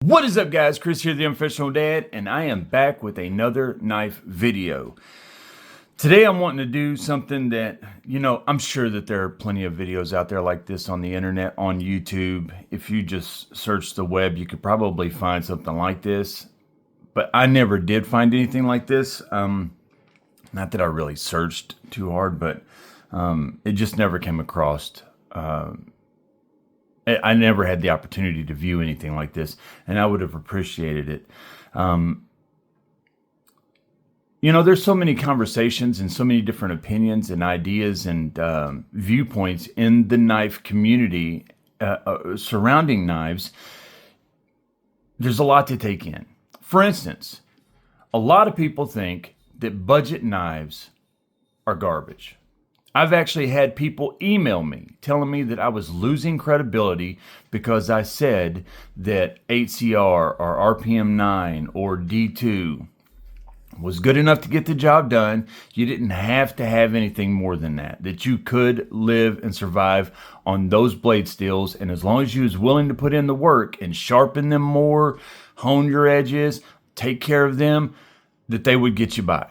What is up, guys? Chris here, the Unprofessional Dad, and I am back with another knife video. Today I'm wanting to do something that, I'm sure that there are plenty of videos out there like this on the internet, on YouTube. If you just search the web, you could probably find something like this. But I never did find anything like this. Not that I really searched too hard, but it just never came across. I never had the opportunity to view anything like this, and I would have appreciated it. There's so many conversations and so many different opinions and ideas and viewpoints in the knife community surrounding knives. There's a lot to take in. For instance, a lot of people think that budget knives are garbage. I've actually had people email me telling me that I was losing credibility because I said that 8CR or RPM 9 or D2 was good enough to get the job done. You didn't have to have anything more than that. That you could live and survive on those blade steels, and as long as you was willing to put in the work and sharpen them more, hone your edges, take care of them, that they would get you by.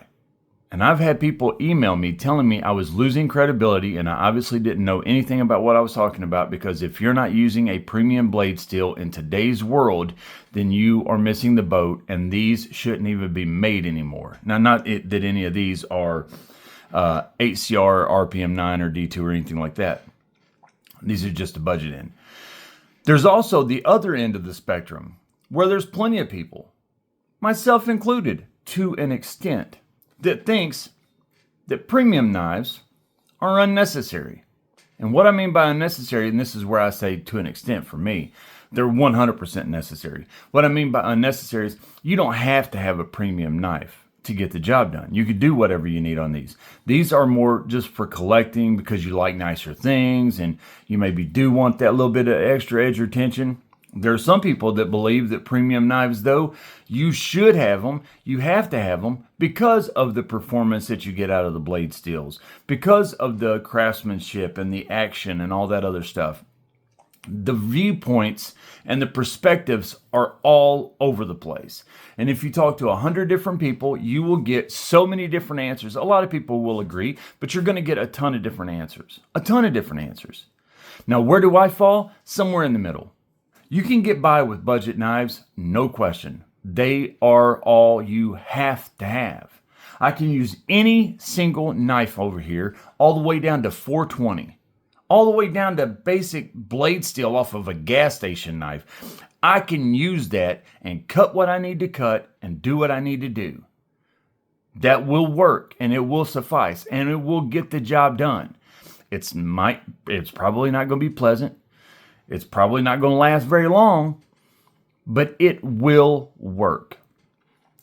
And I've had people email me telling me I was losing credibility, and I obviously didn't know anything about what I was talking about, because if you're not using a premium blade steel in today's world, then you are missing the boat, and these shouldn't even be made anymore. Now, not that any of these are 8CR, RPM 9, or D2 or anything like that. These are just a budget end. There's also the other end of the spectrum, where there's plenty of people, myself included, to an extent, that thinks that premium knives are unnecessary. And what I mean by unnecessary, and this is where I say to an extent for me, they're 100% necessary. What I mean by unnecessary is you don't have to have a premium knife to get the job done. You could do whatever you need on these. These are more just for collecting because you like nicer things and you maybe do want that little bit of extra edge or tension. There are some people that believe that premium knives, though, you should have them, you have to have them because of the performance that you get out of the blade steels, because of the craftsmanship and the action and all that other stuff. The viewpoints and the perspectives are all over the place. And if you talk to 100 different people, you will get so many different answers. A lot of people will agree, but you're going to get a ton of different answers. A ton of different answers. Now, where do I fall? Somewhere in the middle. You can get by with budget knives, no question. They are all you have to have. I can use any single knife over here, all the way down to 420, all the way down to basic blade steel off of a gas station knife. I can use that and cut what I need to cut and do what I need to do. That will work, and it will suffice, and it will get the job done. It's probably not going to be pleasant. It's probably not going to last very long, but it will work.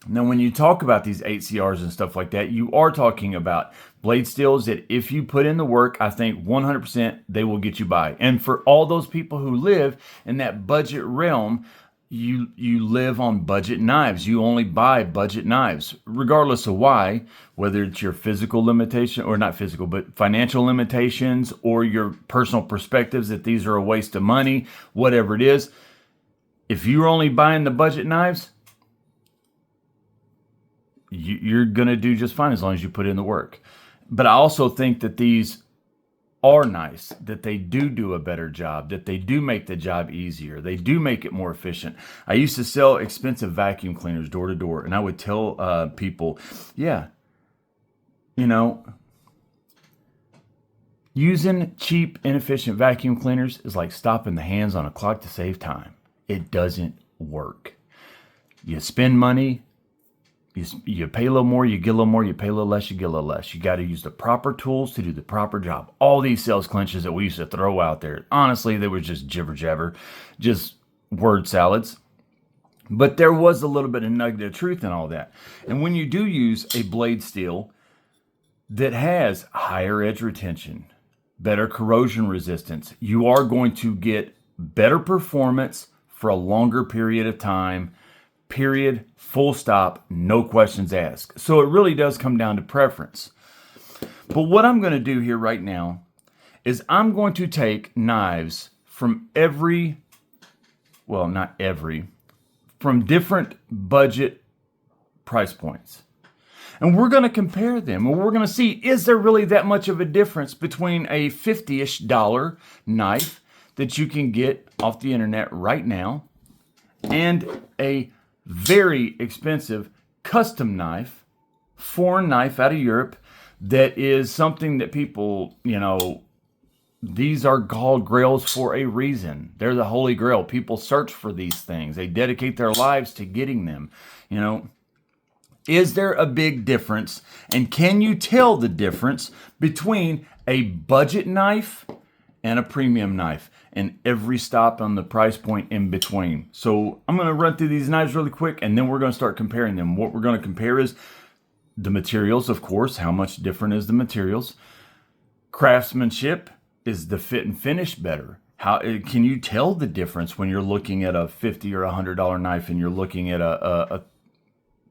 Now, when you talk about these 8CRs and stuff like that, you are talking about blade steels that if you put in the work, I think 100% they will get you by. And for all those people who live in that budget realm, you live on budget knives. You only buy budget knives, regardless of why, whether it's your physical limitation, or not physical, but financial limitations, or your personal perspectives that these are a waste of money, whatever it is. If you're only buying the budget knives, you're going to do just fine as long as you put in the work. But I also think that these are nice, that they do a better job, that they do make the job easier, they do make it more efficient. I used to sell expensive vacuum cleaners door to door, and I would tell people, using cheap, inefficient vacuum cleaners is like stopping the hands on a clock to save time. It doesn't work. You spend money, you pay a little more, you get a little more, you pay a little less, you get a little less. You got to use the proper tools to do the proper job. All these sales clinches that we used to throw out there, honestly, they were just jibber jabber, just word salads. But there was a little bit of nugget of truth in all that. And when you do use a blade steel that has higher edge retention, better corrosion resistance, you are going to get better performance for a longer period of time. Period, full stop, no questions asked. So it really does come down to preference. But what I'm going to do here right now is I'm going to take knives from not every, from different budget price points. And we're going to compare them, and we're going to see, is there really that much of a difference between a $50-ish knife that you can get off the internet right now and a very expensive custom knife, foreign knife out of Europe, that is something that people, these are called grails for a reason. They're the holy grail. People search for these things. They dedicate their lives to getting them. Is there a big difference? And can you tell the difference between a budget knife and a premium knife, and every stop on the price point in between? So I'm going to run through these knives really quick, and then we're going to start comparing them. What we're going to compare is the materials, of course. How much different is the materials? Craftsmanship. Is the fit and finish better? How can you tell the difference when you're looking at a $50 or $100 knife and you're looking at a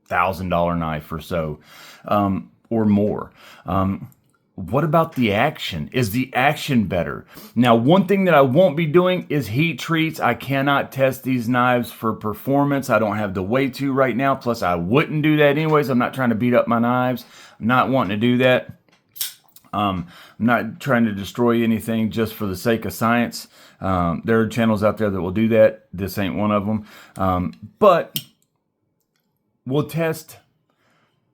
$1,000 knife or so, or more? What about the action? Is the action better? Now, one thing that I won't be doing is heat treats. I cannot test these knives for performance. I don't have the way to right now. Plus, I wouldn't do that anyways. I'm not trying to beat up my knives. I'm not wanting to do that. I'm not trying to destroy anything just for the sake of science. There are channels out there that will do that. This ain't one of them. But we'll test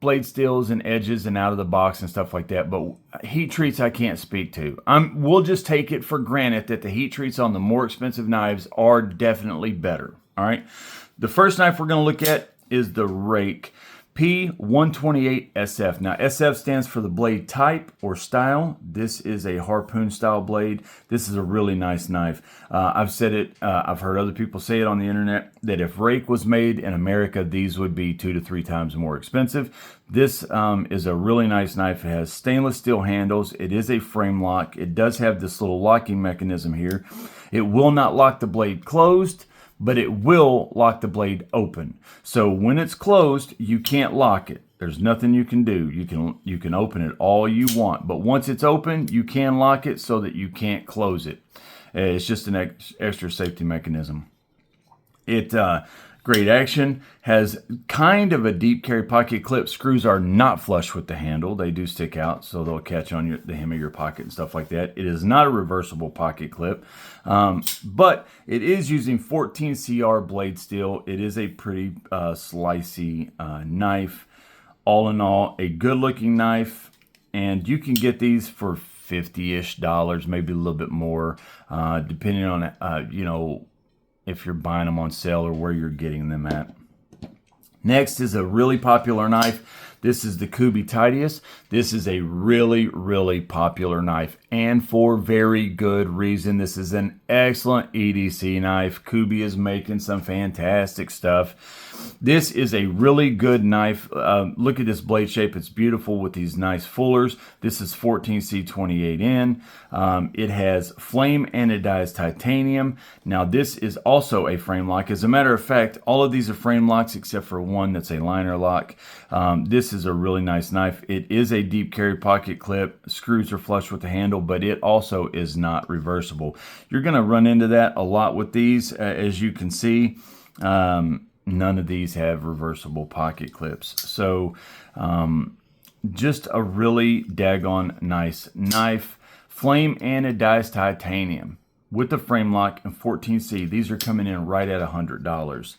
blade steels and edges and out of the box and stuff like that. But heat treats I can't speak to. We'll just take it for granted that the heat treats on the more expensive knives are definitely better. All right. The first knife we're going to look at is the Rake P128 SF. Now, SF stands for the blade type or style. This is a harpoon style blade. This is a really nice knife. I've said it, I've heard other people say it on the internet, that if Rake was made in America, these would be 2 to 3 times more expensive. This is a really nice knife. It has stainless steel handles. It is a frame lock. It does have this little locking mechanism here. It will not lock the blade closed, but it will lock the blade open. So when it's closed, you can't lock it. There's nothing you can do. You can open it all you want, but once it's open, you can lock it so that you can't close it. It's just an extra safety mechanism. Great action, has kind of a deep carry pocket clip. Screws are not flush with the handle. They do stick out, so they'll catch on the hem of your pocket and stuff like that. It is not a reversible pocket clip, but it is using 14 CR blade steel. It is a pretty slicey knife. All in all, a good looking knife, and you can get these for $50-ish, maybe a little bit more, depending on, if you're buying them on sale or where you're getting them at. Next is a really popular knife. This is the Kubey Titius. This is a really, really popular knife, and for very good reason. This is an excellent EDC knife. Kubey is making some fantastic stuff. This is a really good knife. Look at this blade shape. It's beautiful with these nice fullers. This is 14C28N. It has flame anodized titanium. Now, this is also a frame lock. As a matter of fact, all of these are frame locks except for one that's a liner lock. This is a really nice knife. It is a deep carry pocket clip. Screws are flush with the handle, but it also is not reversible. You're going to run into that a lot with these, as you can see. None of these have reversible pocket clips. So just a really daggone nice knife. Flame anodized titanium with the frame lock and 14C. These are coming in right at $100.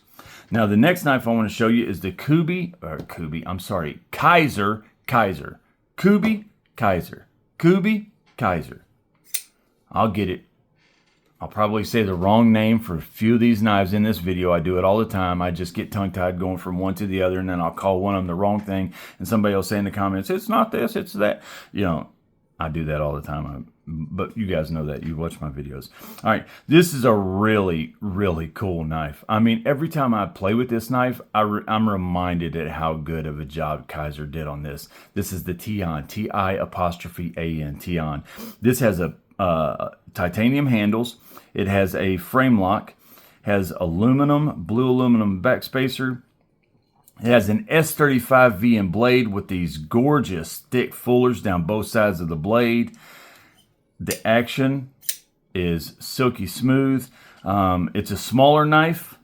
Now, the next knife I want to show you is the Kaiser. Kubey Kaiser. I'll get it. I'll probably say the wrong name for a few of these knives in this video. I do it all the time. I just get tongue-tied going from one to the other, and then I'll call one of them the wrong thing, and somebody will say in the comments, it's not this, it's that. I do that all the time. But you guys know that. You watch my videos. All right. This is a really, really cool knife. I mean, every time I play with this knife, I'm reminded at how good of a job Kaiser did on this. This is the Tion, T-I-apostrophe-A-N, Tion. This has a titanium handles. It has a frame lock, has blue aluminum backspacer. It has an S35V in blade with these gorgeous thick fullers down both sides of the blade. The action is silky smooth. It's a smaller knife,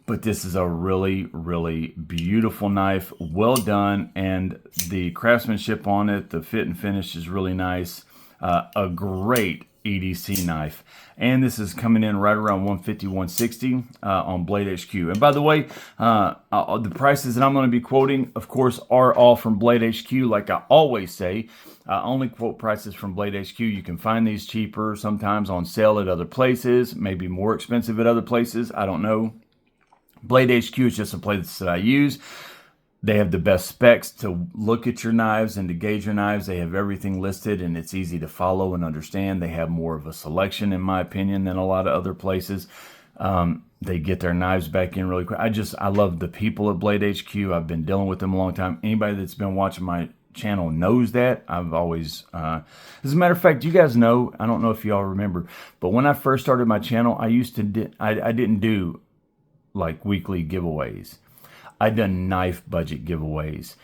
But this is a really, really beautiful knife, well done, and the craftsmanship on it, the fit and finish is really nice. A great EDC knife. And this is coming in right around 150, 160 on Blade HQ. And by the way, the prices that I'm going to be quoting, of course, are all from Blade HQ. Like I always say, I only quote prices from Blade HQ. You can find these cheaper, sometimes on sale at other places, maybe more expensive at other places. I don't know. Blade HQ is just a place that I use. They have the best specs to look at your knives and to gauge your knives. They have everything listed and it's easy to follow and understand. They have more of a selection, in my opinion, than a lot of other places. They get their knives back in really quick. I love the people at Blade HQ. I've been dealing with them a long time. Anybody that's been watching my channel knows that. I've always, as a matter of fact, you guys know, I don't know if y'all remember, but when I first started my channel, I didn't do like weekly giveaways. I'd done knife budget giveaways.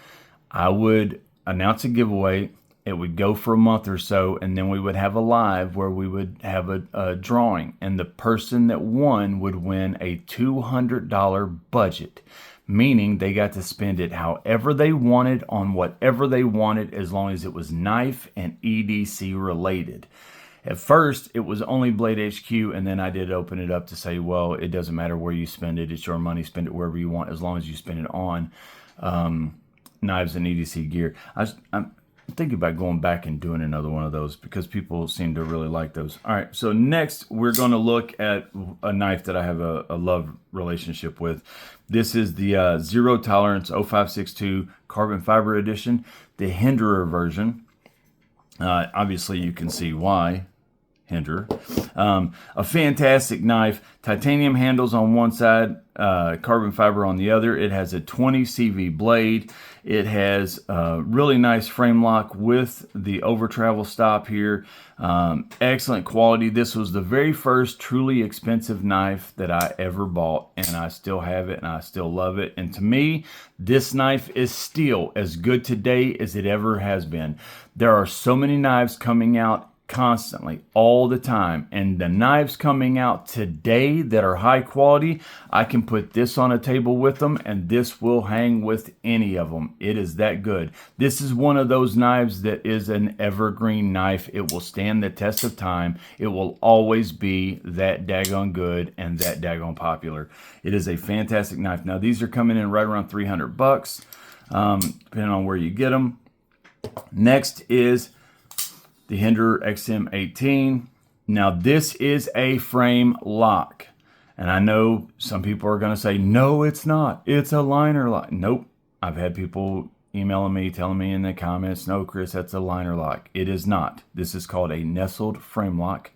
I would announce a giveaway. It would go for a month or so, and then we would have a live where we would have a drawing, and the person that won would win a $200 budget, meaning they got to spend it however they wanted on whatever they wanted, as long as it was knife and EDC related. At first, it was only Blade HQ, and then I did open it up to say, well, it doesn't matter where you spend it. It's your money. Spend it wherever you want, as long as you spend it on knives and EDC gear. I'm thinking about going back and doing another one of those because people seem to really like those. All right, so next, we're going to look at a knife that I have a love relationship with. This is the Zero Tolerance 0562 Carbon Fiber Edition, the Hinderer version. Obviously, you can see why. Hinderer. A fantastic knife. Titanium handles on one side, carbon fiber on the other. It has a 20 CV blade. It has a really nice frame lock with the over travel stop here. Excellent quality. This was the very first truly expensive knife that I ever bought, and I still have it and I still love it. And to me, this knife is still as good today as it ever has been. There are so many knives coming out constantly, all the time, and the knives coming out today that are high quality, I can put this on a table with them and this will hang with any of them. It is that good. This is one of those knives that is an evergreen knife. It will stand the test of time. It will always be that daggone good and that daggone popular. It is a fantastic knife. Now these are coming in right around 300 bucks, depending on where you get them. Next is the Hinderer XM18. Now this is a frame lock. And I know some people are going to say, no, it's not. It's a liner lock. Nope. I've had people emailing me, telling me in the comments, no, Chris, that's a liner lock. It is not. This is called a nestled frame lock.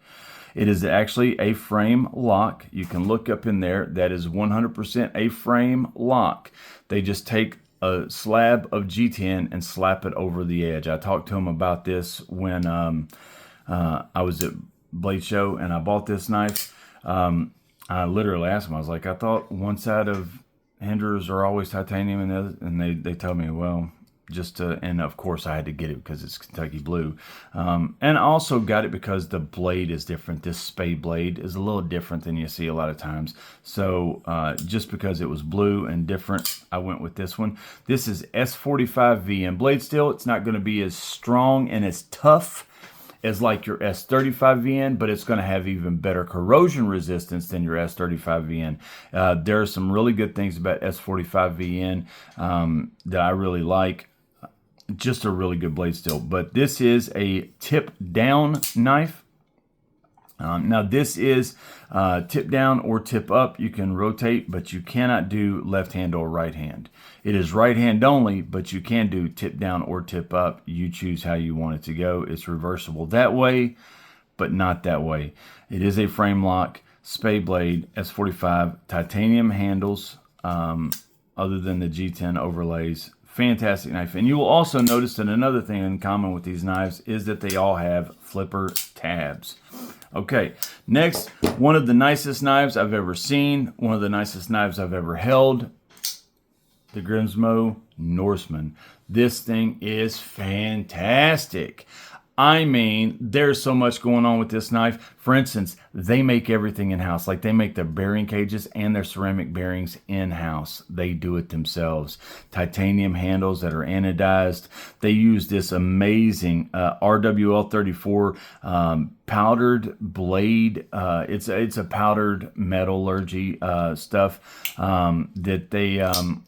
It is actually a frame lock. You can look up in there. That is 100% a frame lock. They just take a slab of G10 and slap it over the edge. I talked to him about this when I was at Blade Show and I bought this knife. I literally asked him, I was like, I thought one side of Hinderers are always titanium, and they told me, well, just to, and of course I had to get it because it's Kentucky blue. And I also got it because the blade is different. This spade blade is a little different than you see a lot of times. So just because it was blue and different, I went with this one. This is S45VN blade steel. It's not going to be as strong and as tough as like your S35VN, but it's going to have even better corrosion resistance than your S35VN. There are some really good things about S45VN that I really like. Just a really good blade steel. But this is a tip down knife. Now this is tip down or tip up. You can rotate, but you cannot do left hand or right hand. It is right hand only, but you can do tip down or tip up. You choose how you want it to go. It's reversible that way, but not that way. It is a frame lock, spade blade, S45, titanium handles, other than the G10 overlays. Fantastic knife. And you will also notice that another thing in common with these knives is that they all have flipper tabs. Okay, next, one of the nicest knives I've ever seen, one of the nicest knives I've ever held, the Grimsmo Norseman. This thing is fantastic. I mean, there's so much going on with this knife. For instance, they make everything in-house. Like they make their bearing cages and their ceramic bearings in-house. They do it themselves. Titanium handles that are anodized. They use this amazing RWL34 powdered blade. It's a powdered metallurgy stuff that they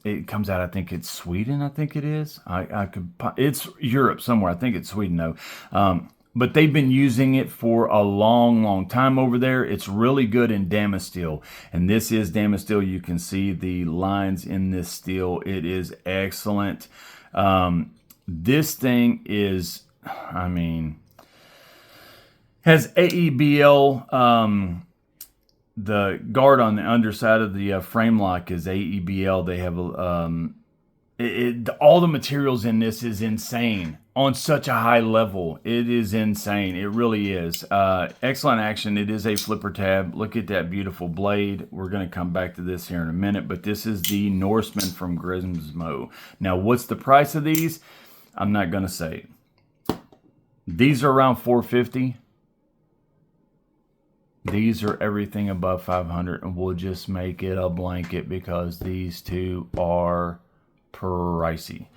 it comes out. I think it's Sweden. I think it is. It's Europe somewhere. I think it's Sweden though. But they've been using it for a long, long time over there. It's really good in damascene steel. And this is damascene steel. You can see the lines in this steel. It is excellent. This thing is, I mean, has AEBL. The guard on the underside of the frame lock is AEBL. They have all the materials in this is insane on such a high level. It is insane. It really is. Excellent action. It is a flipper tab. Look at that beautiful blade. We're going to come back to this here in a minute, but this is the Norseman from Grimsmo. Now, what's the price of these? I'm not going to say. These are around $450. These are everything above $500, and we'll just make it a blanket because these two are pricey.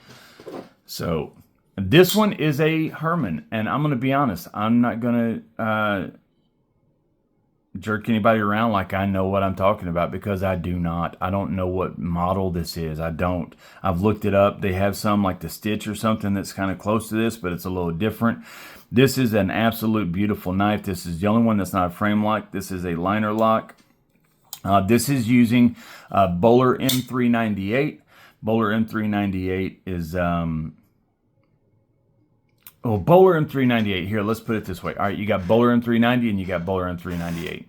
So this one is a Herman, and I'm going to be honest, I'm not going to jerk anybody around like I know what I'm talking about, because I do not. I don't know what model this is. I don't. I've looked it up. They have some like the Stitch or something that's kind of close to this, but it's a little different. This is an absolute beautiful knife. This is the only one that's not a frame lock. This is a liner lock. This is using Bowler M398. Bowler M398 is Bowler M398. Here, let's put it this way. All right, you got Bowler M390 and you got Bowler M398.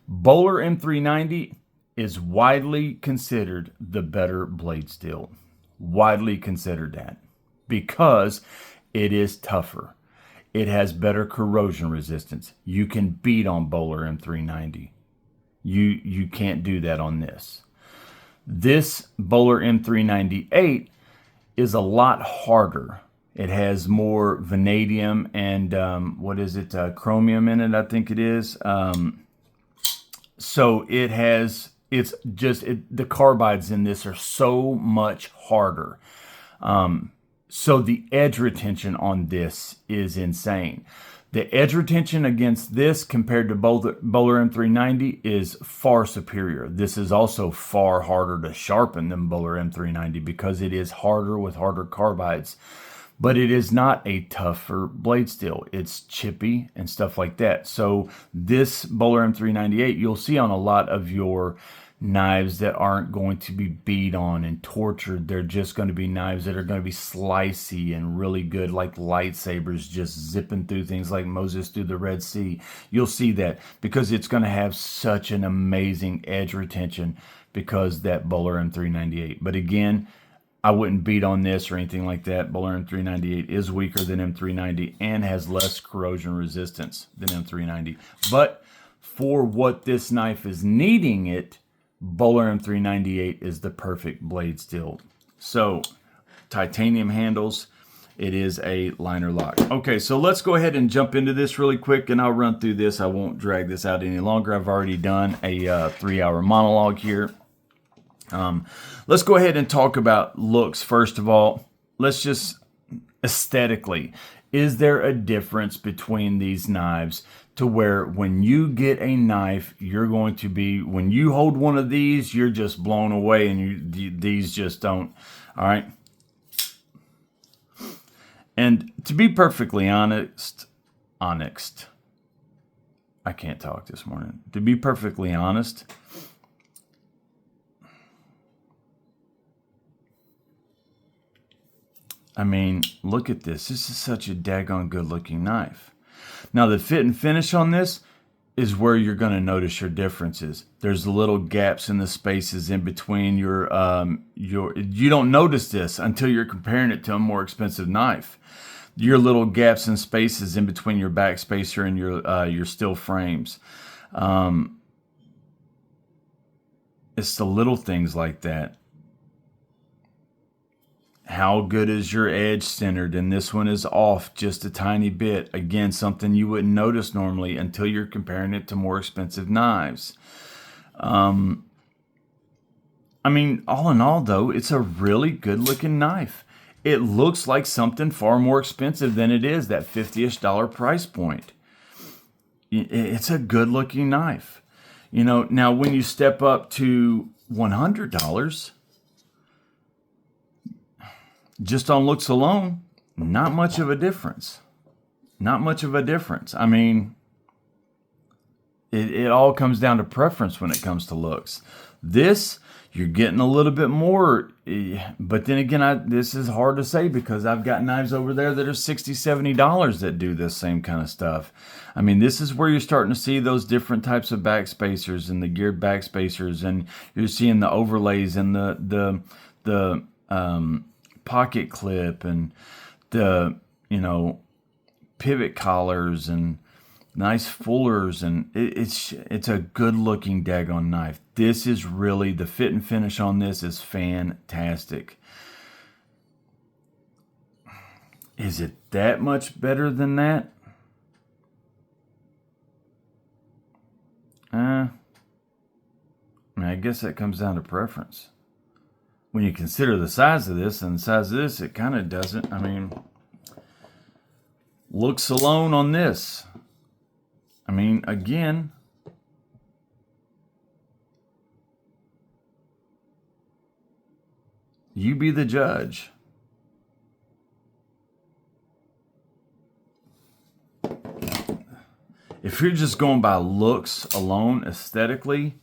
Bowler M390 is widely considered the better blade steel. Widely considered that because it is tougher. It has better corrosion resistance. You can beat on Bowler M390. You can't do that on this. This Bowler M398 is a lot harder. It has more vanadium and chromium in it, I think it is. So it has, the carbides in this are so much harder. So the edge retention on this is insane. The edge retention against this compared to Bowler M390 is far superior. This is also far harder to sharpen than Bowler M390 because it is harder with harder carbides. But it is not a tougher blade steel. It's chippy and stuff like that. So this Bowler M398, you'll see on a lot of your knives that aren't going to be beat on and tortured. They're just going to be knives that are going to be slicey and really good, like lightsabers, just zipping through things like Moses through the Red Sea. You'll see that because it's going to have such an amazing edge retention because that Bowler M398. But again, I wouldn't beat on this or anything like that. Bowler M398 is weaker than M390 and has less corrosion resistance than M390. But for what this knife is needing it, Bowler M398 is the perfect blade steel. So, titanium handles. It is a liner lock. Okay, so let's go ahead and jump into this really quick, and I'll run through this. I won't drag this out any longer. I've already done a 3-hour monologue here. Let's go ahead and talk about looks first of all. Let's just aesthetically. Is there a difference between these knives to where when you get a knife, you're going to be, when you hold one of these, you're just blown away and these just don't, all right? And to be perfectly honest, I can't talk this morning. To be perfectly honest, I mean, look at this. This is such a daggone good looking knife. Now the fit and finish on this is where you're going to notice your differences. There's the little gaps in the spaces in between your you don't notice this until you're comparing it to a more expensive knife. Your little gaps and spaces in between your back spacer and your steel frames. It's the little things like that. How good is your edge centered? And this one is off just a tiny bit. Again, something you wouldn't notice normally until you're comparing it to more expensive knives. I mean, all in all, though, it's a really good looking knife. It looks like something far more expensive than it is, that $50-ish price point. It's a good looking knife. You know, now when you step up to $100, just on looks alone, not much of a difference. Not much of a difference. I mean, it all comes down to preference when it comes to looks. This, you're getting a little bit more, but then again, this is hard to say because I've got knives over there that are $60, $70 that do this same kind of stuff. I mean, this is where you're starting to see those different types of back spacers and the geared back spacers, and you're seeing the overlays and the pocket clip and the, pivot collars and nice fullers, and it's a good looking daggone knife. This is really, the fit and finish on this is fantastic. Is it that much better than that? I mean, I guess that comes down to preference. When you consider the size of this and the size of this, it kind of doesn't. I mean, looks alone on this. I mean, again, you be the judge. If you're just going by looks alone, aesthetically,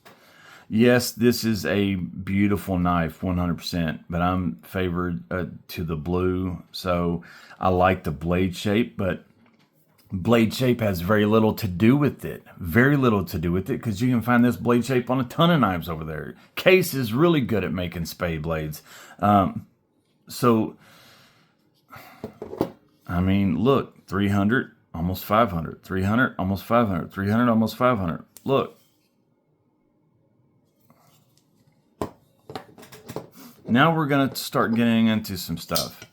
yes, this is a beautiful knife, 100%, but I'm favored to the blue. So I like the blade shape, but blade shape has very little to do with it. Very little to do with it, because you can find this blade shape on a ton of knives over there. Case is really good at making spade blades. So, I mean, look, 300, almost 500, 300, almost 500, 300, almost 500. Look. Now we're going to start getting into some stuff.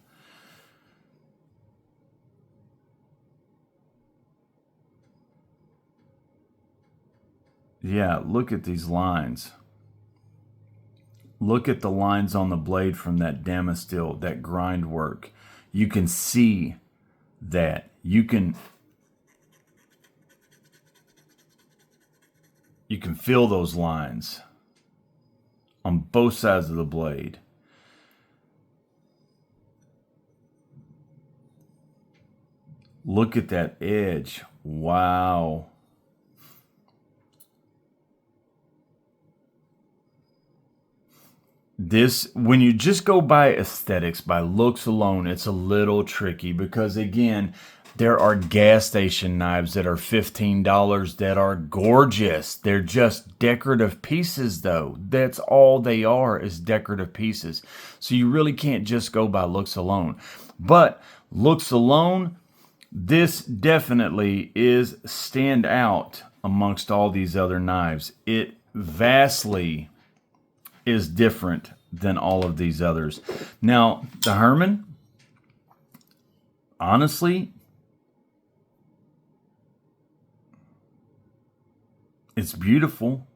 Yeah, look at these lines. Look at the lines on the blade from that damasteel, that grind work. You can see that. You can feel those lines on both sides of the blade. Look at that edge. Wow. This, when you just go by aesthetics, by looks alone, it's a little tricky because, again, there are gas station knives that are $15 that are gorgeous. They're just decorative pieces, though. That's all they are, is decorative pieces. So you really can't just go by looks alone. But looks alone, this definitely is stand out amongst all these other knives. It vastly is different than all of these others. Now, the Herman, honestly, it's beautiful.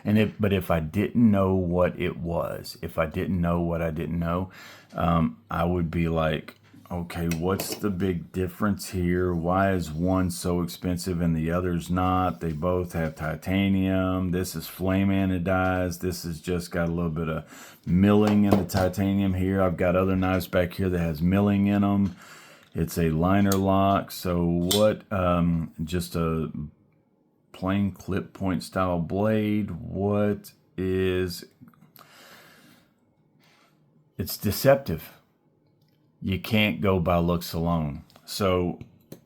But if I didn't know what it was, if I didn't know what I didn't know, I would be like, okay, what's the big difference here? Why is one so expensive and the other's not? They both have titanium. This is flame anodized. This has just got a little bit of milling in the titanium here. I've got other knives back here that has milling in them. It's a liner lock. So what? Just a plain clip point style blade. What is? It's deceptive. You can't go by looks alone. So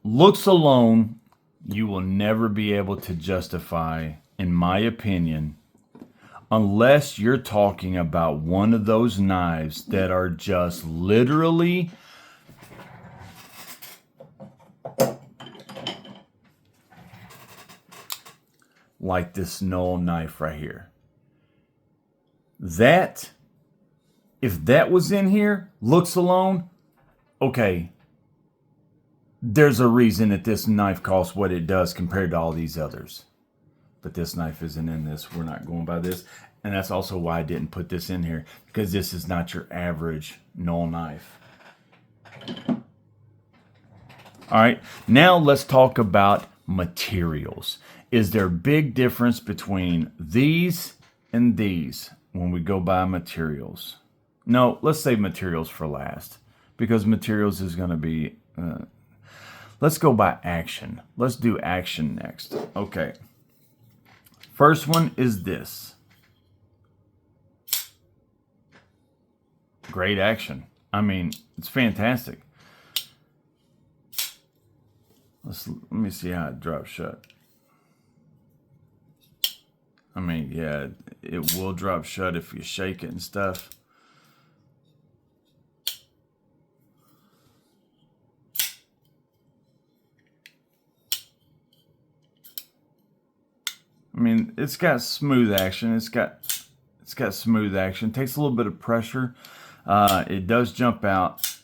looks alone, you will never be able to justify, in my opinion, unless you're talking about one of those knives that are just literally like this Knoll knife right here. That If that was in here, looks alone, okay, there's a reason that this knife costs what it does compared to all these others. But this knife isn't in this. We're not going by this. And that's also why I didn't put this in here, because this is not your average Knoll knife. All right, now let's talk about materials. Is there a big difference between these and these when we go by materials? No, let's save materials for last, because materials is going to be... let's go by action. Let's do action next. Okay. First one is this. Great action. I mean, it's fantastic. Let me see how it drops shut. I mean, yeah, it will drop shut if you shake it and stuff. I mean, it's got smooth action. It's got smooth action. Takes a little bit of pressure. It does jump out.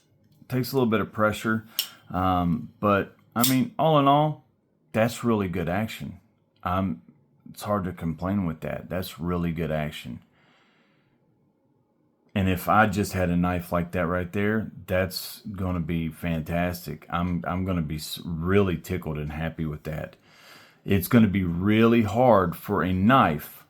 Takes a little bit of pressure. But I mean, all in all, that's really good action. It's hard to complain with that. That's really good action. And if I just had a knife like that right there, that's going to be fantastic. I'm going to be really tickled and happy with that. It's going to be really hard for a knife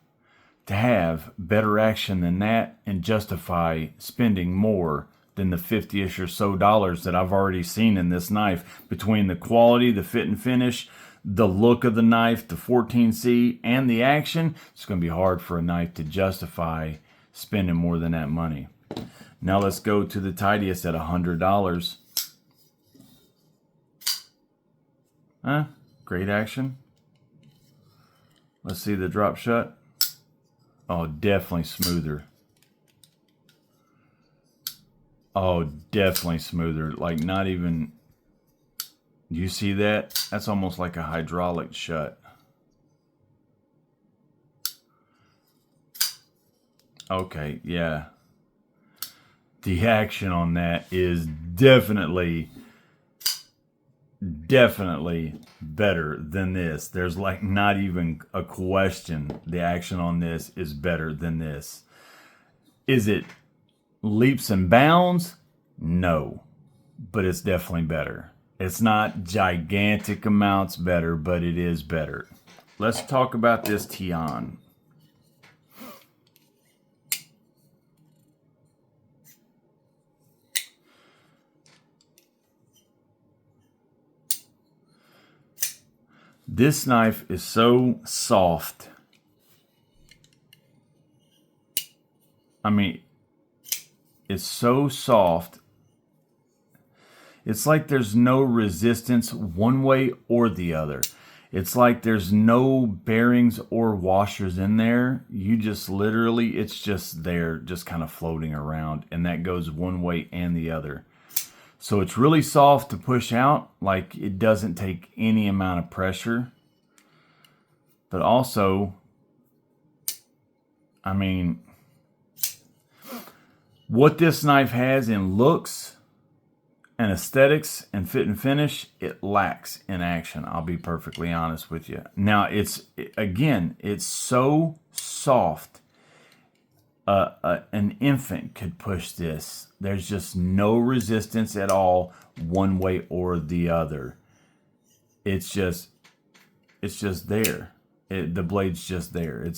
to have better action than that and justify spending more than the 50-ish or so dollars that I've already seen in this knife. Between the quality, the fit and finish, the look of the knife, the 14C, and the action, it's going to be hard for a knife to justify spending more than that money. Now let's go to the tidiest at $100. Great action. Let's see the drop shut. Oh, definitely smoother. Oh, definitely smoother. Like not even... Do you see that? That's almost like a hydraulic shut. Okay, yeah. The action on that is definitely better than this. There's like not even a question. The action on this is better than this. Is it leaps and bounds? No, but it's definitely better. It's not gigantic amounts better, but it is better. Let's talk about this Tian. This knife is so soft. I mean, it's so soft. It's like there's no resistance one way or the other. It's like there's no bearings or washers in there. You just literally, it's just there, just kind of floating around. And that goes one way and the other. So it's really soft to push out. Like it doesn't take any amount of pressure. But also, I mean, what this knife has in looks and aesthetics and fit and finish, it lacks in action. I'll be perfectly honest with you. Now, again, it's so soft. An infant could push this. There's just no resistance at all, one way or the other. It's just there. The blade's just there.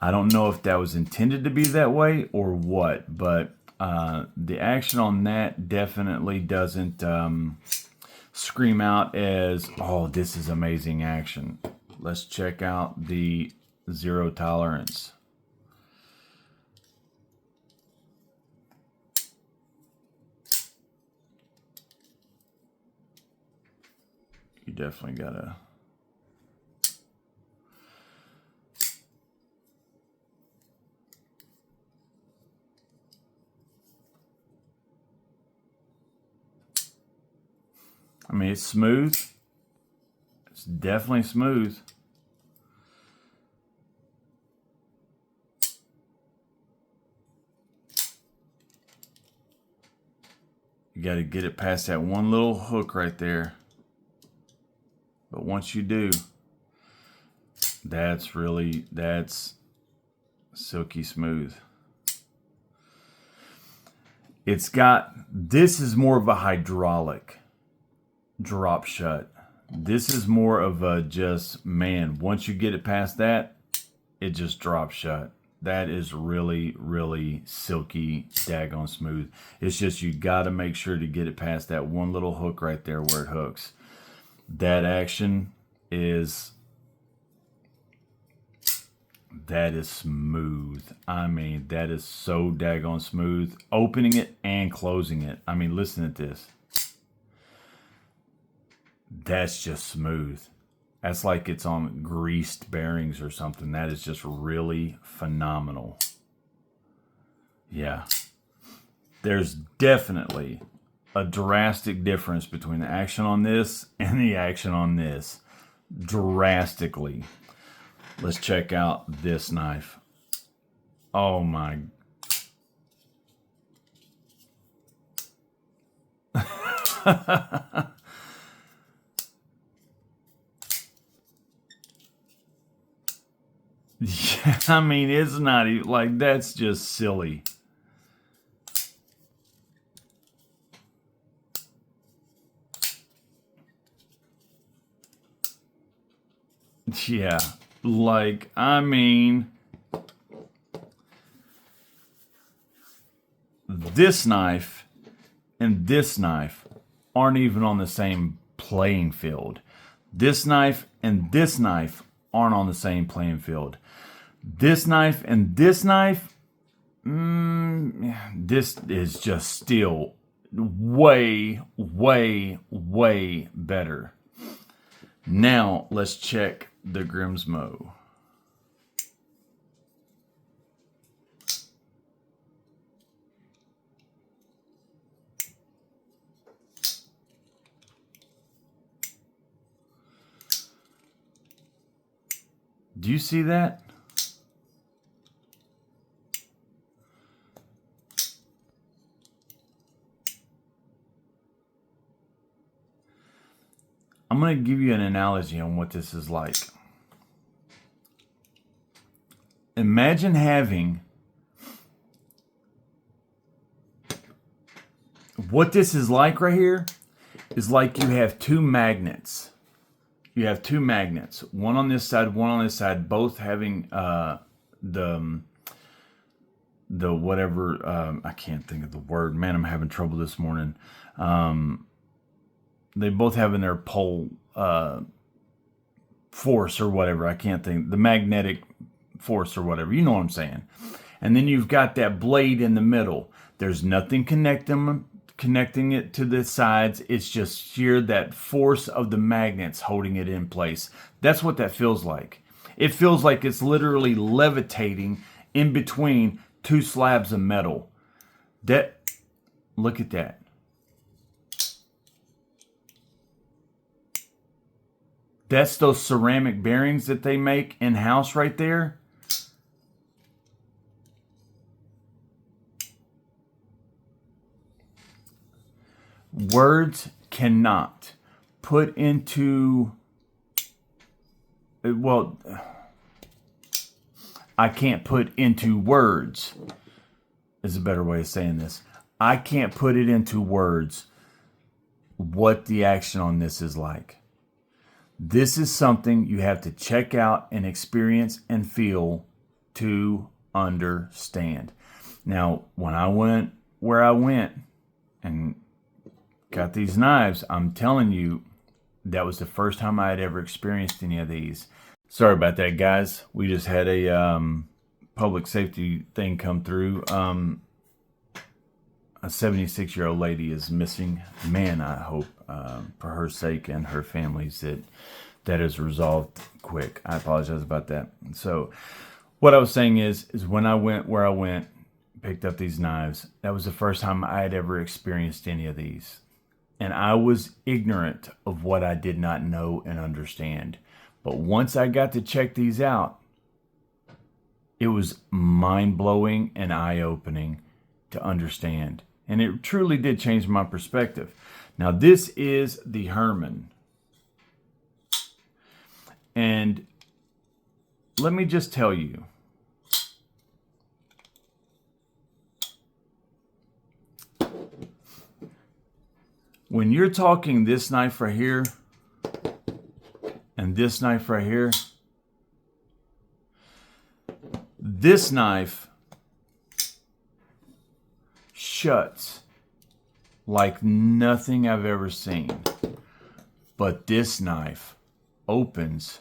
I don't know if that was intended to be that way or what, but the action on that definitely doesn't scream out as, oh, this is amazing action. Let's check out the zero tolerance. You definitely gotta... I mean, it's smooth. It's definitely smooth. You got to get it past that one little hook right there. But once you do, that's silky smooth. This is more of a hydraulic drop shut. This is more of a once you get it past that, it just drops shut. That is really, really silky, daggone smooth. It's just you got to make sure to get it past that one little hook right there where it hooks. That action is... that is smooth. I mean, that is so daggone smooth. Opening it and closing it. I mean, listen to this. That's just smooth. That's like it's on greased bearings or something. That is just really phenomenal. Yeah. There's definitely a drastic difference between the action on this and the action on this. Drastically. Let's check out this knife. Oh my. Yeah, I mean, it's not even like, that's just silly. Yeah, like, I mean, this knife and this knife aren't even on the same playing field. This knife and this knife aren't on the same playing field. This knife and this knife, this is just still way, way, way better. Now, let's check the Grimsmo. Do you see that? I'm going to give you an analogy on what this is like. Imagine having... what this is like right here is like you have two magnets. You have two magnets, one on this side, one on this side, both having the whatever, I can't think of the word. Man, I'm having trouble this morning. They both having their pole force or whatever. I can't think. The magnetic force or whatever. You know what I'm saying. And then you've got that blade in the middle. There's nothing connecting it to the sides. It's just sheer that force of the magnets holding it in place. That's what that feels like. It feels like it's literally levitating in between two slabs of metal. Look at that. That's those ceramic bearings that they make in-house right there. Words cannot put into... well, I can't put into words is a better way of saying this. I can't put it into words what the action on this is like. This is something you have to check out and experience and feel to understand. Now, when I went where I went and got these knives, I'm telling you, that was the first time I had ever experienced any of these. Sorry about that, guys. We just had a public safety thing come through. A 76-year-old lady is missing. Man, I hope for her sake and her family's that is resolved quick. I apologize about that. So what I was saying is when I went where I went, picked up these knives, that was the first time I had ever experienced any of these. And I was ignorant of what I did not know and understand. But once I got to check these out, it was mind-blowing and eye-opening to understand And it truly did change my perspective. Now, this is the Herman. And let me just tell you, when you're talking this knife right here and this knife right here, this knife shuts like nothing I've ever seen. But this knife opens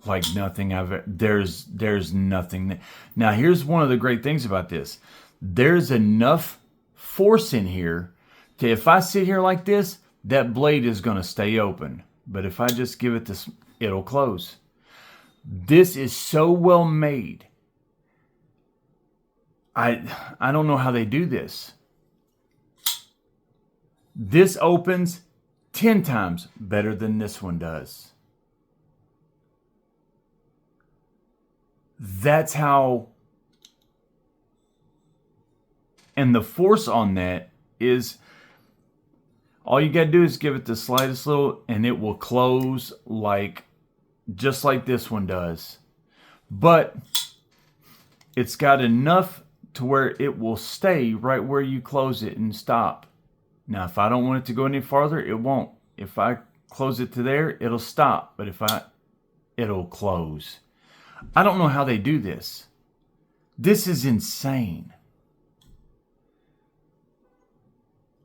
like nothing there's nothing. Now, here's one of the great things about this. There's enough force in here to, if I sit here like this, that blade is going to stay open. But if I just give it this, it'll close. This is so well made. I don't know how they do this. This opens 10 times better than this one does. That's how, and the force on that is, all you got to do is give it the slightest little, and it will close like, just like this one does. But it's got enough to where it will stay right where you close it and stop. Now, if I don't want it to go any farther, it won't. If I close it to there, it'll stop. But it'll close. I don't know how they do this. This is insane.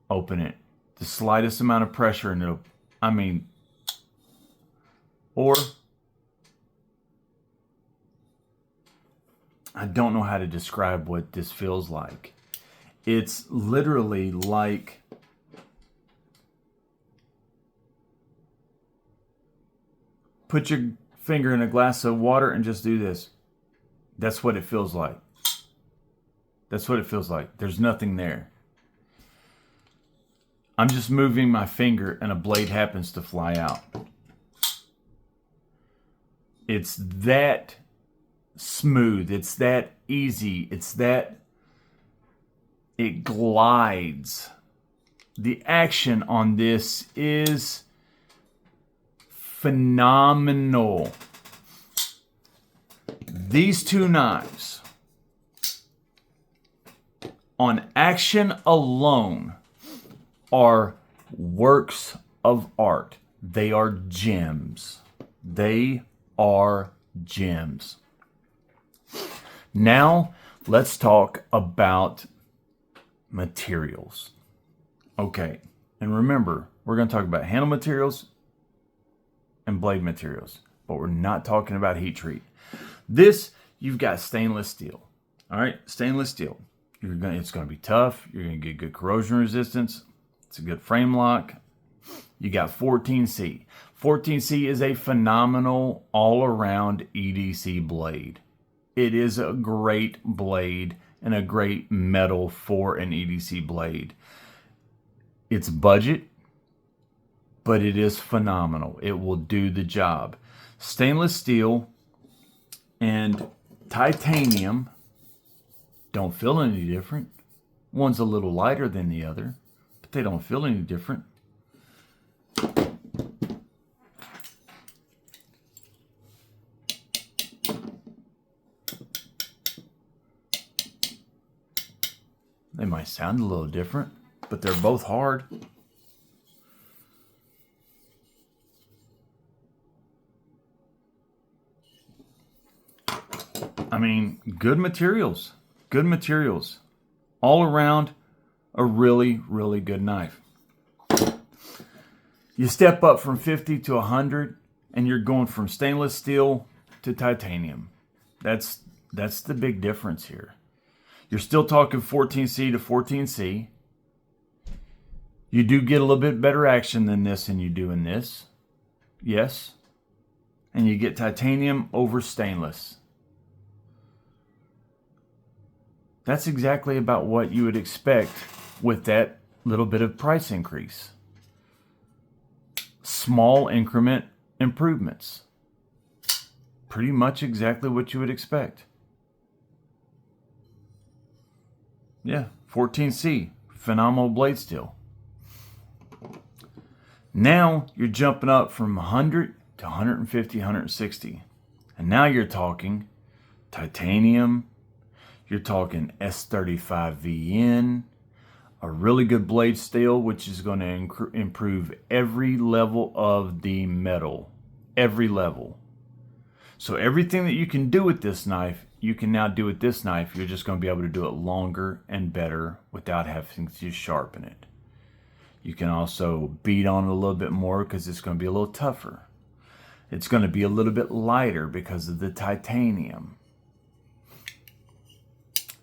Open it. The slightest amount of pressure and it'll, or I don't know how to describe what this feels like. It's literally like put your finger in a glass of water and just do this. That's what it feels like. That's what it feels like. There's nothing there. I'm just moving my finger and a blade happens to fly out. It's that smooth. It's that easy. It's that it glides. The action on this is phenomenal. These two knives, on action alone, are works of art. They are gems. They are gems. Now, let's talk about materials. Okay, and remember, we're going to talk about handle materials and blade materials, but we're not talking about heat treat. This, you've got stainless steel. All right, stainless steel. It's going to be tough. You're going to get good corrosion resistance. It's a good frame lock. You got 14C. 14C is a phenomenal all-around EDC blade. It is a great blade and a great metal for an EDC blade. It's budget, but it is phenomenal. It will do the job. Stainless steel and titanium don't feel any different. One's a little lighter than the other, but they don't feel any different. They might sound a little different, but they're both hard. Good materials. Good materials. All around, a really, really good knife. You step up from 50 to 100, and you're going from stainless steel to titanium. That's the big difference here. You're still talking 14C to 14C. You do get a little bit better action than this than you do in this. Yes. And you get titanium over stainless. That's exactly about what you would expect with that little bit of price increase. Small increment improvements. Pretty much exactly what you would expect. Yeah, 14C, phenomenal blade steel. Now you're jumping up from 100 to 150, 160. And now you're talking titanium, you're talking S35VN, a really good blade steel, which is going to improve every level of the metal. Every level. So everything that you can do with this knife, you can now do with this knife. You're just going to be able to do it longer and better without having to sharpen it. You can also beat on it a little bit more because it's going to be a little tougher. It's going to be a little bit lighter because of the titanium.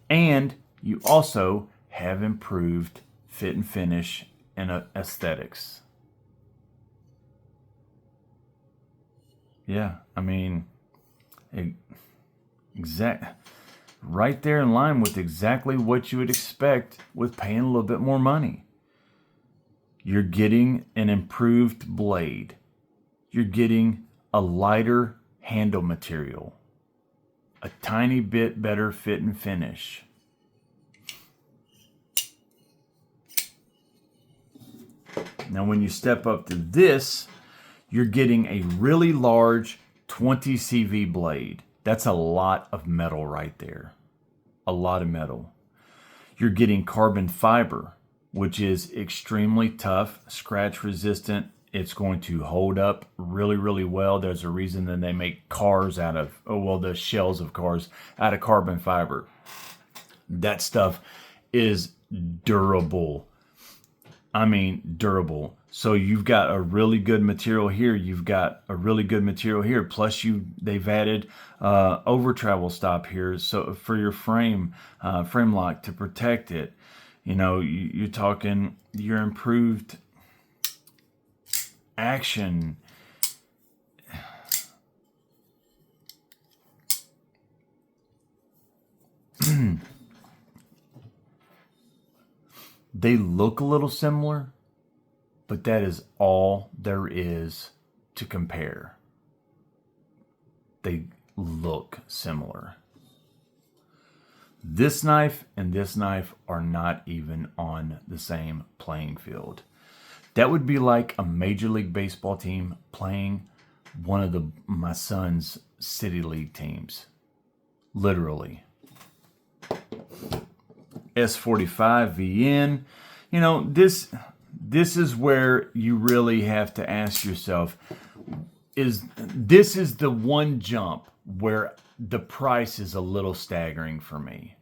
And you also have improved fit and finish and aesthetics. Yeah, I mean, right there in line with exactly what you would expect with paying a little bit more money. You're getting an improved blade. You're getting a lighter handle material. A tiny bit better fit and finish. Now when you step up to this, you're getting a really large 20 CV blade. That's a lot of metal right there. A lot of metal. You're getting carbon fiber, which is extremely tough, scratch resistant. It's going to hold up really, really well. There's a reason that they make cars out of, the shells of cars out of carbon fiber. That stuff is durable. I mean, durable. So you've got a really good material here. You've got a really good material here. Plus, they've added over travel stop here, so for your frame lock to protect it. You know, you're talking your improved action. They look a little similar, but that is all there is to compare. They look similar. This knife and this knife are not even on the same playing field. That would be like a Major League Baseball team playing one of my son's City League teams. Literally. S45VN. You know, this is where you really have to ask yourself, this is the one jump where the price is a little staggering for me.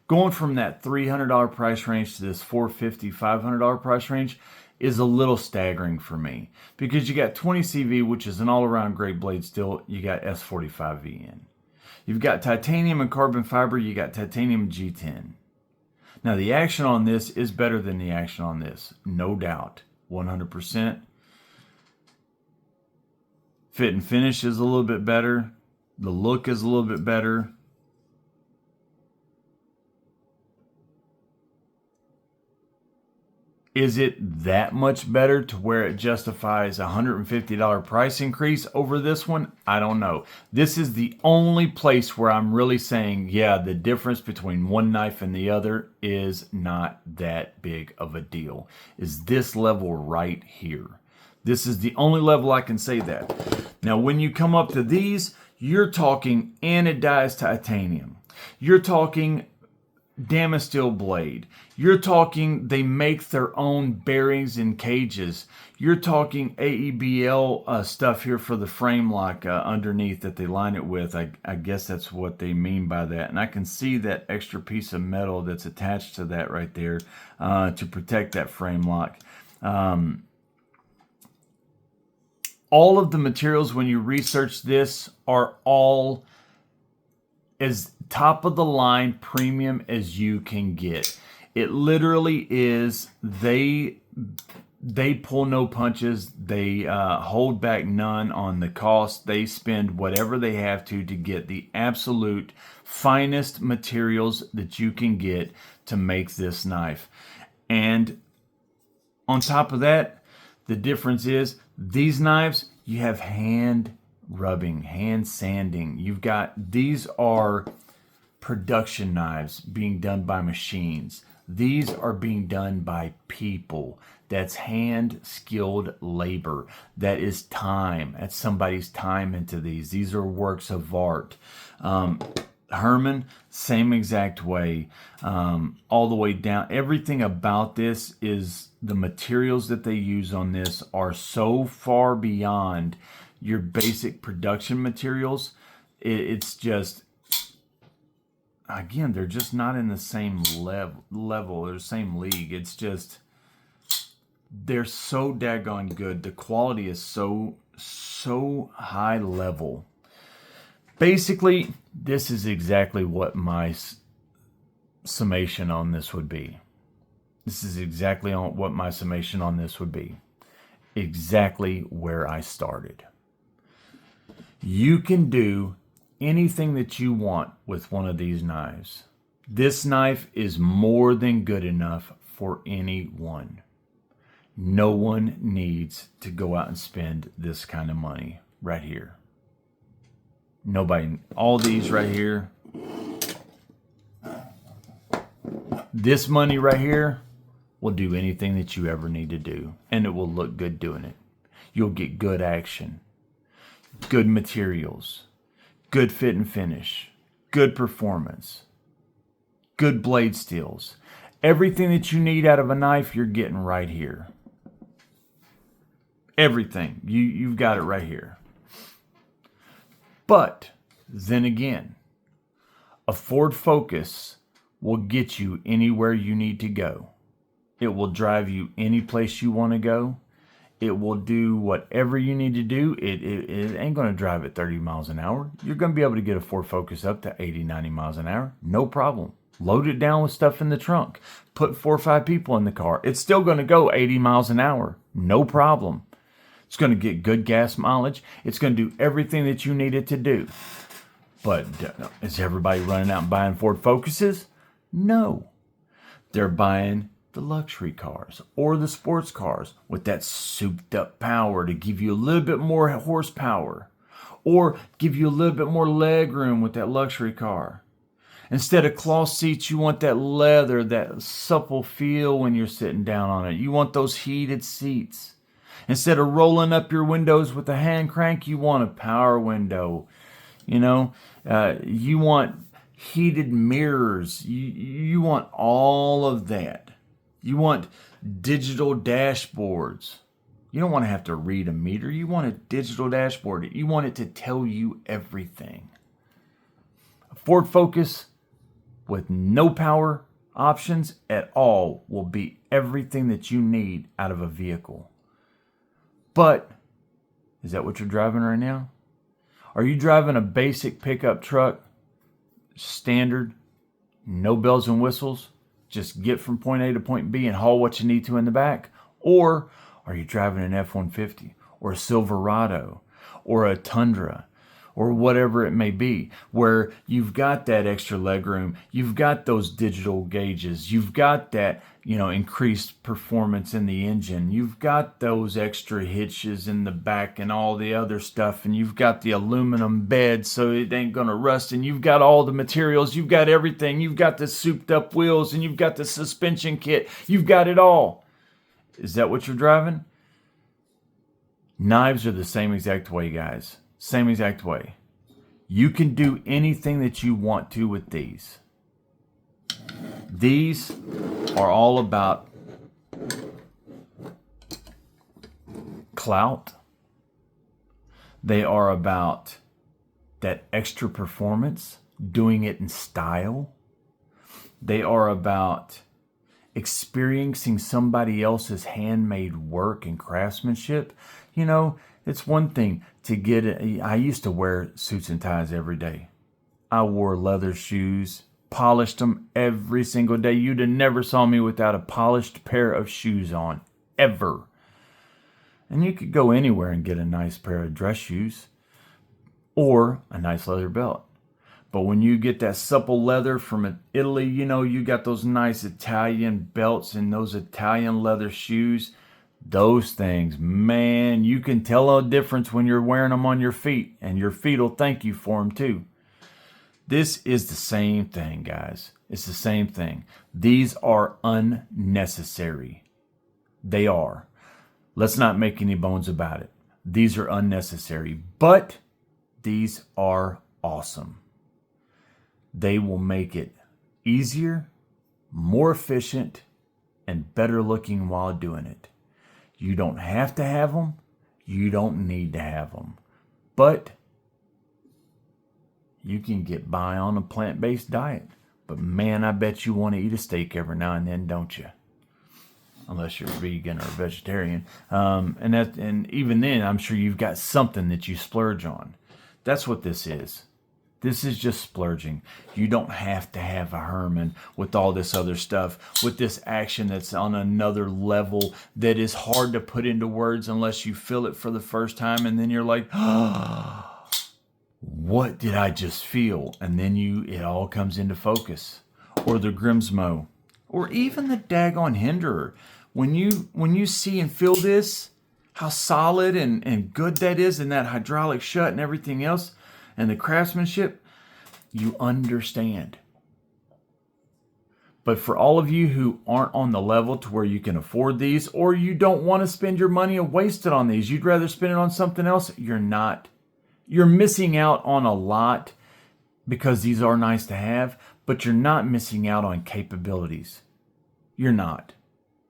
Going from that $300 price range to this $450, $500 price range is a little staggering for me, because you got 20 CV, which is an all-around great blade steel. You got S45VN. You've got titanium and carbon fiber. You got titanium G10. Now, the action on this is better than the action on this, no doubt, 100%. Fit and finish is a little bit better. The look is a little bit better. Is it that much better to where it justifies a $150 price increase over this one? I don't know. This is the only place where I'm really saying, yeah, the difference between one knife and the other is not that big of a deal. Is this level right here? This is the only level I can say that. Now, when you come up to these, you're talking anodized titanium. You're talking Damasteel blade. You're talking they make their own bearings and cages. You're talking AEBL stuff here for the frame lock underneath that they line it with. I guess that's what they mean by that. And I can see that extra piece of metal that's attached to that right there to protect that frame lock. All of the materials, when you research this, are all as top of the line premium as you can get. It literally is, they pull no punches. They hold back none on the cost. They spend whatever they have to get the absolute finest materials that you can get to make this knife. And on top of that, the difference is these knives, you have hand rubbing, hand sanding. You've got, these are production knives being done by machines. These are being done by people. That's hand-skilled labor. That is time. That's somebody's time into these. These are works of art. Herman, same exact way, all the way down. Everything about this is the materials that they use on this are so far beyond your basic production materials. It's just, again, they're just not in the same level or the same league. It's just, they're so daggone good. The quality is so high level. Basically, this is exactly what my summation on this would be. This is exactly what my summation on this would be. Exactly where I started. You can do anything that you want with one of these knives. This knife is more than good enough for anyone. No one needs to go out and spend this kind of money right here. Nobody. All these right here. This money right here will do anything that you ever need to do. And it will look good doing it. You'll get good action. Good materials. Good fit and finish. Good performance. Good blade steels. Everything that you need out of a knife, you're getting right here. Everything. You've got it right here. But then again, a Ford Focus will get you anywhere you need to go. It will drive you any place you want to go. It will do whatever you need to do. It ain't going to drive at 30 miles an hour. You're going to be able to get a Ford Focus up to 80, 90 miles an hour. No problem. Load it down with stuff in the trunk. Put 4 or 5 people in the car. It's still going to go 80 miles an hour. No problem. It's going to get good gas mileage. It's going to do everything that you need it to do. But is everybody running out and buying Ford Focuses? No. They're buying the luxury cars or the sports cars with that souped up power to give you a little bit more horsepower or give you a little bit more leg room with that luxury car. Instead of cloth seats, you want that leather, that supple feel when you're sitting down on it. You want those heated seats. Instead of rolling up your windows with a hand crank, you want a power window. You know, you want heated mirrors. You want all of that. You want digital dashboards. You don't want to have to read a meter. You want a digital dashboard. You want it to tell you everything. A Ford Focus with no power options at all will be everything that you need out of a vehicle. But is that what you're driving right now? Are you driving a basic pickup truck, standard, no bells and whistles, just get from point A to point B and haul what you need to in the back? Or are you driving an F-150 or a Silverado or a Tundra or whatever it may be, where you've got that extra legroom, you've got those digital gauges, you've got that, increased performance in the engine, you've got those extra hitches in the back and all the other stuff, and you've got the aluminum bed so it ain't gonna rust, and you've got all the materials, you've got everything, you've got the souped up wheels, and you've got the suspension kit, you've got it all. Is that what you're driving? Knives are the same exact way, guys. Same exact way. You can do anything that you want to with these. These are all about clout. They are about that extra performance, doing it in style. They are about experiencing somebody else's handmade work and craftsmanship. It's one thing to get it. I used to wear suits and ties every day. I wore leather shoes, polished them every single day. You'd have never saw me without a polished pair of shoes on, ever. And you could go anywhere and get a nice pair of dress shoes or a nice leather belt. But when you get that supple leather from Italy, you got those nice Italian belts and those Italian leather shoes. Those things, man, you can tell a difference when you're wearing them on your feet, and your feet will thank you for them too. This is the same thing, guys. It's the same thing. These are unnecessary. They are. Let's not make any bones about it. These are unnecessary, but these are awesome. They will make it easier, more efficient, and better looking while doing it. You don't have to have them. You don't need to have them. But you can get by on a plant-based diet. But man, I bet you want to eat a steak every now and then, don't you? Unless you're vegan or vegetarian. And even then, I'm sure you've got something that you splurge on. That's what this is. This is just splurging. You don't have to have a Herman with all this other stuff, with this action that's on another level that is hard to put into words unless you feel it for the first time. And then you're like, oh, what did I just feel? And then it all comes into focus. Or the Grimsmo. Or even the daggone Hinderer. When you see and feel this, how solid and good that is, and that hydraulic shut and everything else, and the craftsmanship, you understand. But for all of you who aren't on the level to where you can afford these, or you don't want to spend your money and waste it on these, you'd rather spend it on something else, you're not. You're missing out on a lot because these are nice to have, but you're not missing out on capabilities. You're not.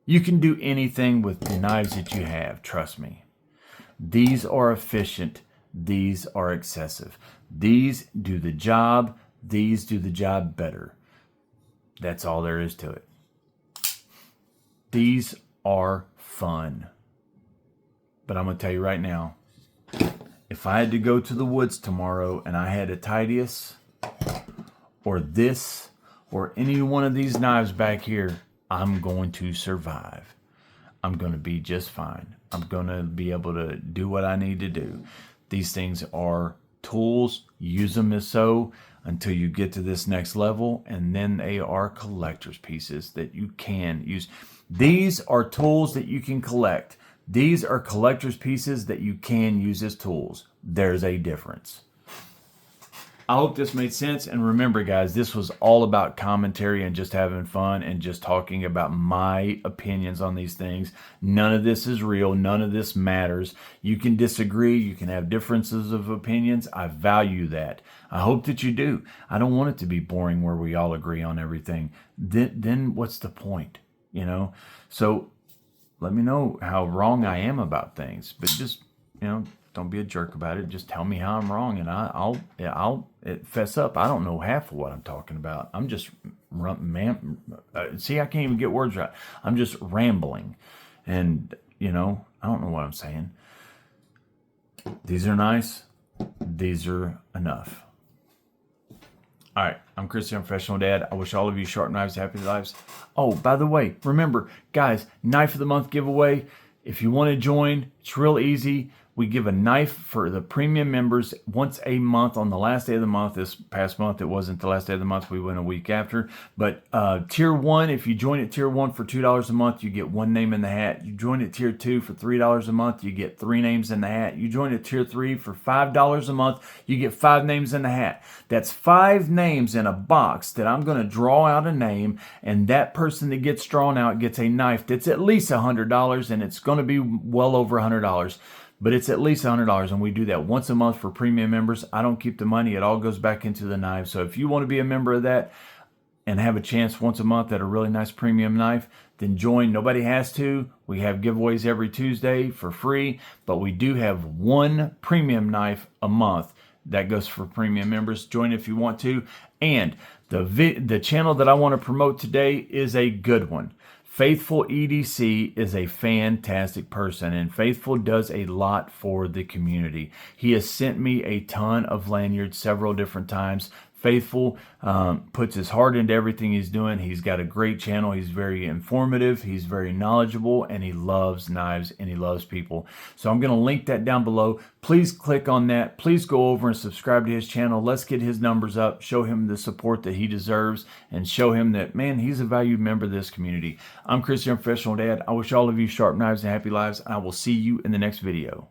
You can do anything with the knives that you have, trust me. These are efficient. These are excessive. These do the job. These do the job better. That's all there is to it. These are fun. But I'm going to tell you right now, if I had to go to the woods tomorrow and I had a Tidius or this or any one of these knives back here, I'm going to survive. I'm going to be just fine. I'm going to be able to do what I need to do. These things are tools. Use them as so until you get to this next level, and then they are collector's pieces that you can use. These are tools that you can collect. These are collector's pieces that you can use as tools. There's a difference. I hope this made sense. And remember, guys, this was all about commentary and just having fun and just talking about my opinions on these things. None of this is real. None of this matters. You can disagree. You can have differences of opinions. I value that. I hope that you do. I don't want it to be boring where we all agree on everything. Then what's the point? You know? So let me know how wrong I am about things. But just, don't be a jerk about it. Just tell me how I'm wrong, and I'll fess up. I don't know half of what I'm talking about. I'm just see, I can't even get words right. I'm just rambling, and I don't know what I'm saying. These are nice. These are enough. All right, I'm Christian, Professional Dad. I wish all of you sharp knives, happy lives. Oh, by the way, remember, guys, Knife of the Month giveaway. If you want to join, it's real easy. We give a knife for the premium members once a month on the last day of the month. This past month, it wasn't the last day of the month. We went a week after. But Tier 1, if you join at Tier 1 for $2 a month, you get one name in the hat. You join at Tier 2 for $3 a month, you get 3 names in the hat. You join at Tier 3 for $5 a month, you get 5 names in the hat. That's 5 names in a box that I'm going to draw out a name, and that person that gets drawn out gets a knife that's at least $100, and it's going to be well over $100. But it's at least $100, and we do that once a month for premium members. I don't keep the money. It all goes back into the knife. So if you want to be a member of that and have a chance once a month at a really nice premium knife, then join. Nobody has to. We have giveaways every Tuesday for free, but we do have one premium knife a month that goes for premium members. Join if you want to. And the channel that I want to promote today is a good one. Faithful EDC is a fantastic person, and Faithful does a lot for the community. He has sent me a ton of lanyards several different times. Faithful puts his heart into everything he's doing. He's got a great channel. He's very informative. He's very knowledgeable, and he loves knives, and he loves people. So I'm going to link that down below. Please click on that. Please go over and subscribe to his channel. Let's get his numbers up, show him the support that he deserves, and show him that, man, he's a valued member of this community. I'm Christian, Professional Dad. I wish all of you sharp knives and happy lives. I will see you in the next video.